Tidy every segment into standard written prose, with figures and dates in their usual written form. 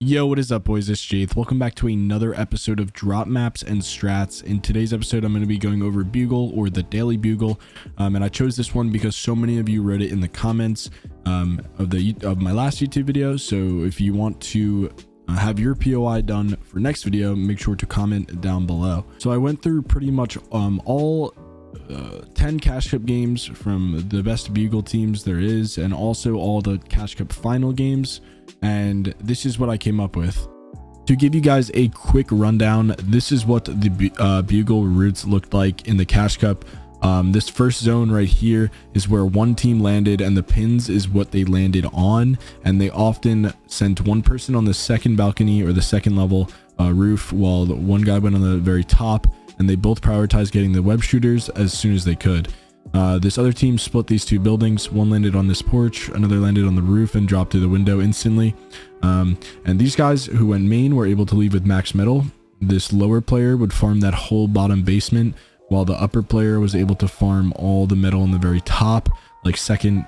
Yo, what is up, boys? It's Jayth. Welcome back to another episode of Drop Maps and Strats. In today's episode, I'm going to be going over Bugle, or the Daily Bugle, and I chose this one because so many of you wrote it in the comments of my last YouTube video. So if you want to have your POI done for next video, make sure to comment down below. So I went through pretty much all 10 Cash Cup games from the best Bugle teams there is, and also all the Cash Cup final games, and this is what I came up with. To give you guys a quick rundown, this is what the Bugle routes looked like in the Cash Cup. This first zone right here is where one team landed, and the pins is what they landed on, and they often sent one person on the second balcony or the second level roof, while one guy went on the very top, and they both prioritized getting the web shooters as soon as they could. This other team split these two buildings. One landed on this porch, another landed on the roof and dropped through the window instantly. And these guys who went main were able to leave with max metal. This lower player would farm that whole bottom basement, while the upper player was able to farm all the metal on the very top, like second,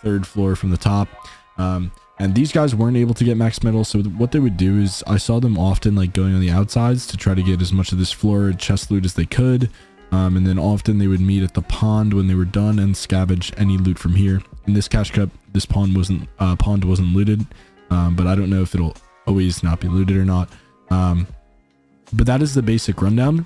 third floor from the top. And these guys weren't able to get max metal, so what they would do is I saw them often like going on the outsides to try to get as much of this floor chest loot as they could. And then often they would meet at the pond when they were done and scavenge any loot from here. In this Cash Cup, this pond wasn't looted, but I don't know if it'll always not be looted or not. But that is the basic rundown.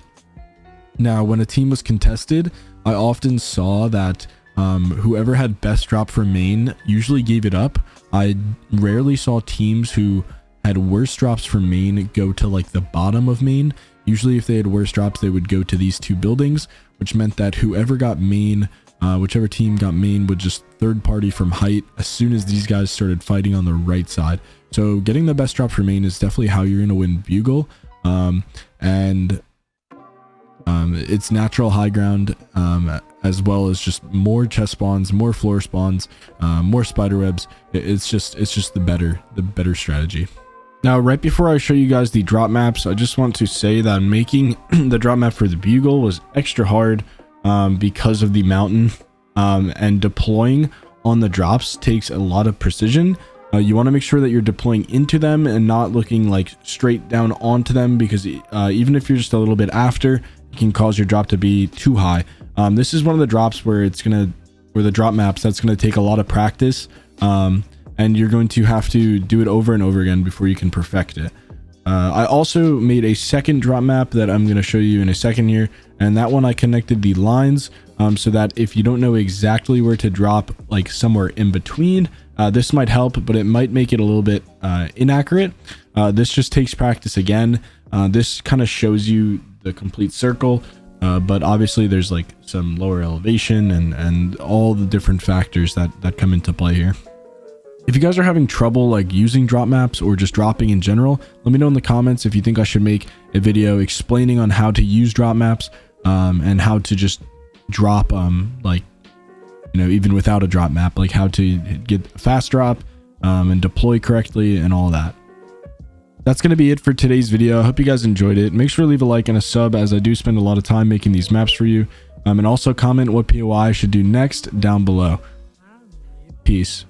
Now, when a team was contested, I often saw that whoever had best drop for main usually gave it up. I rarely saw teams who had worse drops for main go to like the bottom of main. Usually if they had worse drops, they would go to these two buildings, which meant that whoever got main, whichever team got main, would just third party from height as soon as these guys started fighting on the right side. So getting the best drop for main is definitely how you're going to win Bugle. It's natural high ground, as well as just more chest spawns, more floor spawns, more spider webs. It's just the better strategy. Now, right before I show you guys the drop maps, I just want to say that making the drop map for the Bugle was extra hard because of the mountain, and deploying on the drops takes a lot of precision. You want to make sure that you're deploying into them and not looking like straight down onto them, because even if you're just a little bit after, it can cause your drop to be too high. This is one of the drops where the drop maps, that's gonna take a lot of practice, and you're going to have to do it over and over again before you can perfect it. I also made a second drop map that I'm going to show you in a second here, and that one I connected the lines so that if you don't know exactly where to drop, like somewhere in between, this might help, but it might make it a little bit inaccurate. This just takes practice again. This kind of shows you the complete circle, but obviously there's like some lower elevation and all the different factors that come into play here. If you guys are having trouble like using drop maps or just dropping in general, let me know in the comments if you think I should make a video explaining on how to use drop maps, and how to just drop like, you know, even without a drop map, like how to get a fast drop and deploy correctly and all that. That's going to be it for today's video. I hope you guys enjoyed it. Make sure to leave a like and a sub, as I do spend a lot of time making these maps for you, and also comment what POI I should do next down below. Peace.